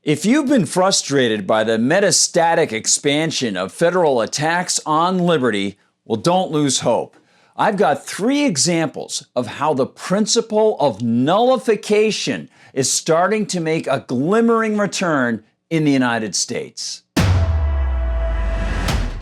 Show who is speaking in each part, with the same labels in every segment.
Speaker 1: If you've been frustrated by the metastatic expansion of federal attacks on liberty, well, don't lose hope. I've got 3 examples of how the principle of nullification is starting to make a glimmering return in the United States.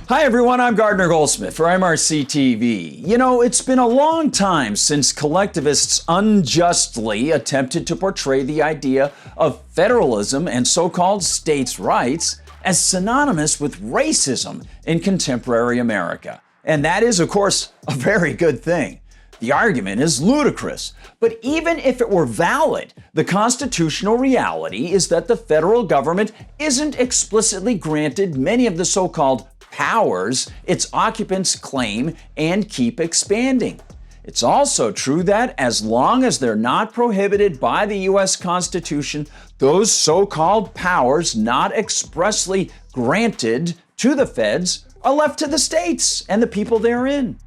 Speaker 1: Hi everyone, I'm Gardner Goldsmith for MRC-TV. You know, it's been a long time since collectivists unjustly attempted to portray the idea of federalism and so-called states' rights as synonymous with racism in contemporary America. And that is, of course, a very good thing. The argument is ludicrous, but even if it were valid, the constitutional reality is that the federal government isn't explicitly granted many of the so-called powers its occupants claim and keep expanding. It's also true that as long as they're not prohibited by the U.S. Constitution, those so-called powers not expressly granted to the feds are left to the states and the people therein.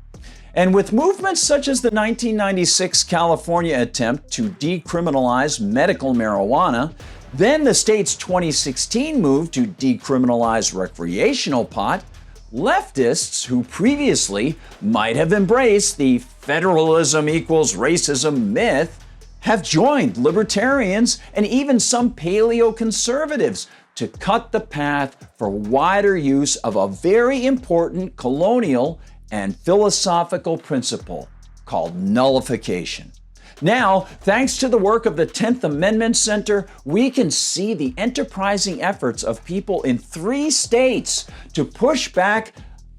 Speaker 1: And with movements such as the 1996 California attempt to decriminalize medical marijuana, then the state's 2016 move to decriminalize recreational pot, leftists who previously might have embraced the federalism equals racism myth have joined libertarians and even some paleoconservatives to cut the path for wider use of a very important colonial and philosophical principle called nullification. Now, thanks to the work of the 10th Amendment Center, we can see the enterprising efforts of people in 3 states to push back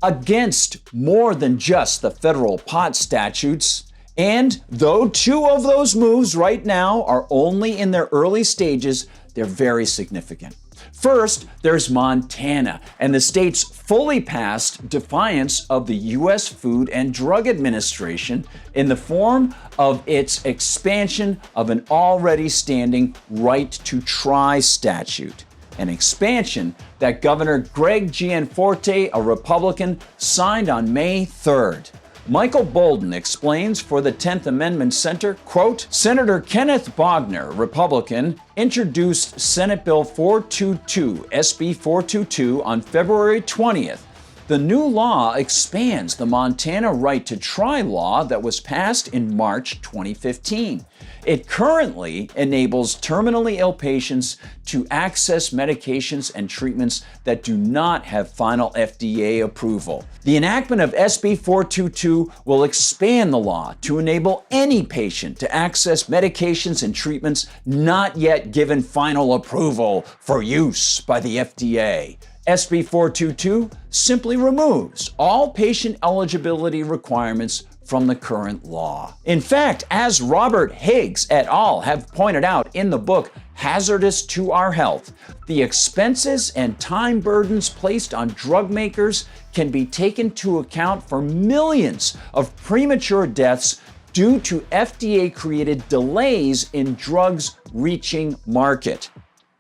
Speaker 1: against more than just the federal pot statutes. And though 2 of those moves right now are only in their early stages, they're very significant. First, there's Montana and the state's fully passed defiance of the U.S. Food and Drug Administration in the form of its expansion of an already standing right to try statute, an expansion that Governor Greg Gianforte, a Republican, signed on May 3rd. Michael Bolden explains for the 10th Amendment Center, quote, Senator Kenneth Bogner, Republican, introduced Senate Bill 422, SB 422, on February 20th. The new law expands the Montana right to try law that was passed in March 2015. It currently enables terminally ill patients to access medications and treatments that do not have final FDA approval. The enactment of SB 422 will expand the law to enable any patient to access medications and treatments not yet given final approval for use by the FDA. SB 422 simply removes all patient eligibility requirements from the current law. In fact, as Robert Higgs et al. Have pointed out in the book Hazardous to Our Health, the expenses and time burdens placed on drug makers can be taken to account for millions of premature deaths due to FDA-created delays in drugs reaching market.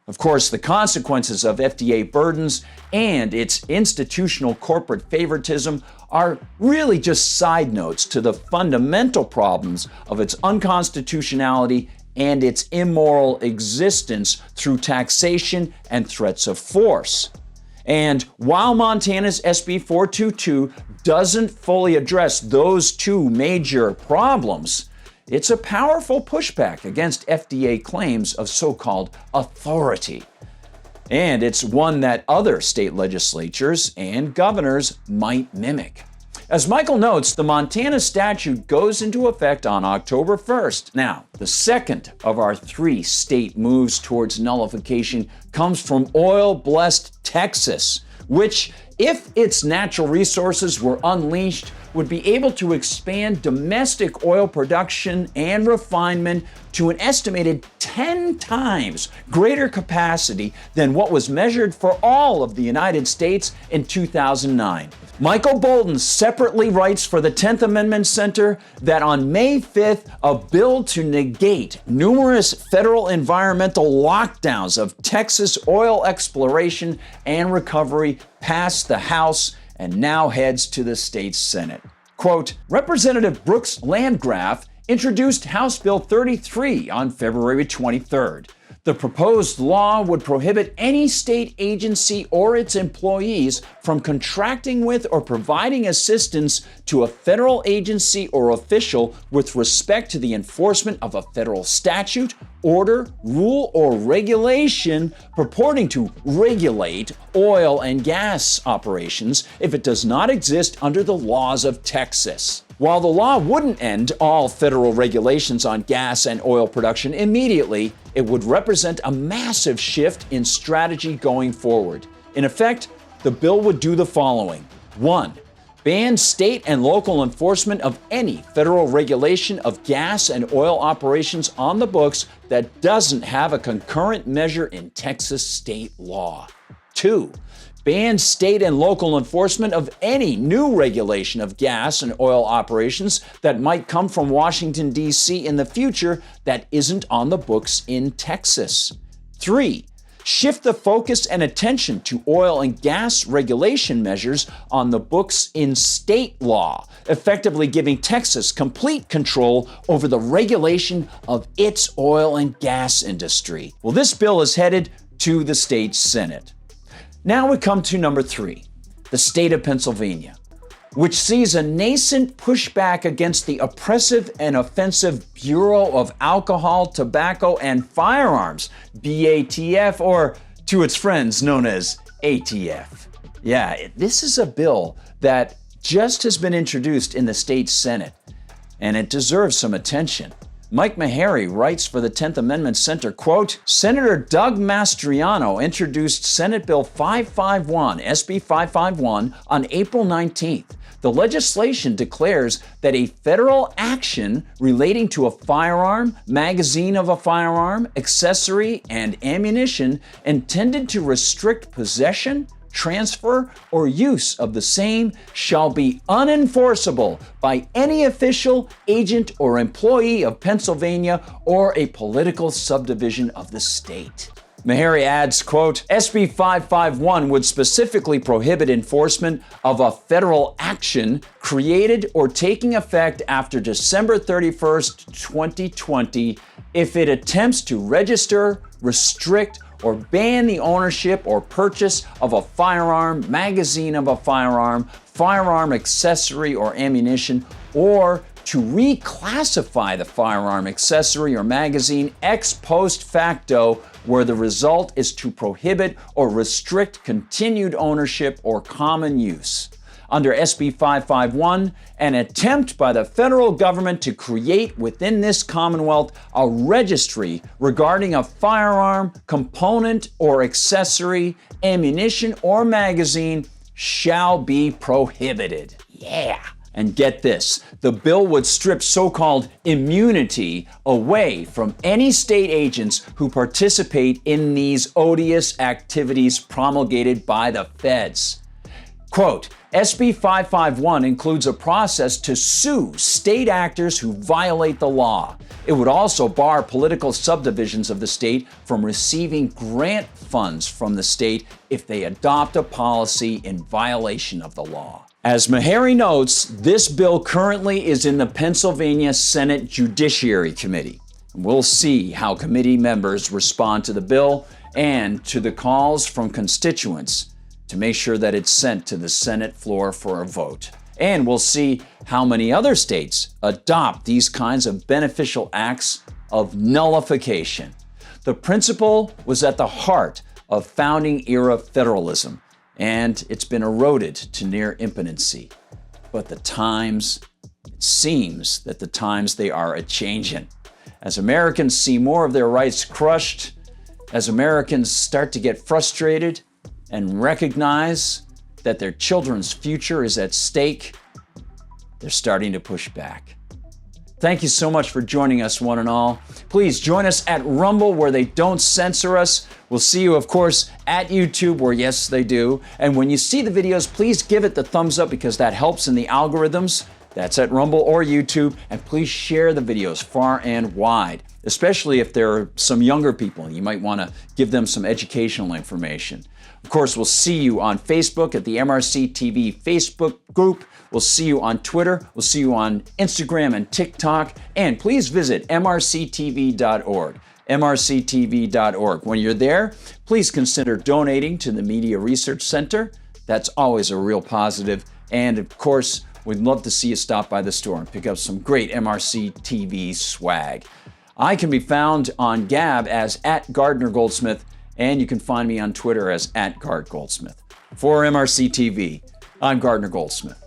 Speaker 1: Of course, the consequences of FDA burdens and its institutional corporate favoritism are really just side notes to the fundamental problems of its unconstitutionality and its immoral existence through taxation and threats of force. And while Montana's SB 422 doesn't fully address those 2 major problems, it's a powerful pushback against FDA claims of so-called authority. And it's one that other state legislatures and governors might mimic. As Michael notes, the Montana statute goes into effect on October 1st. Now, the second of our 3 state moves towards nullification comes from oil-blessed Texas, which, if its natural resources were unleashed, would be able to expand domestic oil production and refinement to an estimated 10 times greater capacity than what was measured for all of the United States in 2009. Michael Bolden separately writes for the 10th Amendment Center that on May 5th, a bill to negate numerous federal environmental lockdowns of Texas oil exploration and recovery passed the House and now heads to the state's Senate. Quote, Representative Brooks Landgraf introduced House Bill 33 on February 23rd. The proposed law would prohibit any state agency or its employees from contracting with or providing assistance to a federal agency or official with respect to the enforcement of a federal statute, order, rule, or regulation purporting to regulate oil and gas operations if it does not exist under the laws of Texas. While the law wouldn't end all federal regulations on gas and oil production immediately, it would represent a massive shift in strategy going forward. In effect, the bill would do the following. 1. Ban state and local enforcement of any federal regulation of gas and oil operations on the books that doesn't have a concurrent measure in Texas state law. 2. Ban state and local enforcement of any new regulation of gas and oil operations that might come from Washington, D.C. in the future that isn't on the books in Texas. 3. Shift the focus and attention to oil and gas regulation measures on the books in state law, effectively giving Texas complete control over the regulation of its oil and gas industry. Well, this bill is headed to the state Senate. Now we come to number 3, the state of Pennsylvania, which sees a nascent pushback against the oppressive and offensive Bureau of Alcohol, Tobacco, and Firearms, BATF, or to its friends known as ATF. Yeah, this is a bill that just has been introduced in the state Senate, and it deserves some attention. Mike Meharry writes for the 10th Amendment Center, quote, Senator Doug Mastriano introduced Senate Bill 551, SB 551, on April 19th. The legislation declares that a federal action relating to a firearm, magazine of a firearm, accessory, and ammunition intended to restrict possession, transfer, or use of the same shall be unenforceable by any official, agent, or employee of Pennsylvania or a political subdivision of the state. Meharry adds, quote, SB 551 would specifically prohibit enforcement of a federal action created or taking effect after December 31st, 2020 if it attempts to register, restrict, or ban the ownership or purchase of a firearm, magazine of a firearm, firearm accessory or ammunition, or to reclassify the firearm accessory or magazine ex post facto, where the result is to prohibit or restrict continued ownership or common use. Under SB 551, an attempt by the federal government to create within this Commonwealth a registry regarding a firearm, component, or accessory, ammunition, or magazine shall be prohibited. Yeah. And get this, the bill would strip so-called immunity away from any state agents who participate in these odious activities promulgated by the feds. Quote, SB 551 includes a process to sue state actors who violate the law. It would also bar political subdivisions of the state from receiving grant funds from the state if they adopt a policy in violation of the law. As Meharry notes, this bill currently is in the Pennsylvania Senate Judiciary Committee. We'll see how committee members respond to the bill and to the calls from constituents to make sure that it's sent to the Senate floor for a vote. And we'll see how many other states adopt these kinds of beneficial acts of nullification. The principle was at the heart of founding era federalism, and it's been eroded to near impotency. But the times, it seems that the times they are a-changin'. As Americans see more of their rights crushed, as Americans start to get frustrated and recognize that their children's future is at stake, they're starting to push back. Thank you so much for joining us, one and all. Please join us at Rumble, where they don't censor us. We'll see you, of course, at YouTube, where yes, they do. And when you see the videos, please give it the thumbs up, because that helps in the algorithms. That's at Rumble or YouTube. And please share the videos far and wide, especially if there are some younger people. You might want to give them some educational information. Of course, we'll see you on Facebook at the MRC-TV Facebook group. We'll see you on Twitter. We'll see you on Instagram and TikTok. And please visit mrctv.org. mrctv.org. When you're there, please consider donating to the Media Research Center. That's always a real positive. And of course, we'd love to see you stop by the store and pick up some great MRC TV swag. I can be found on Gab as @GardnerGoldsmith, and you can find me on Twitter as @GardGoldsmith. For MRC TV, I'm Gardner Goldsmith.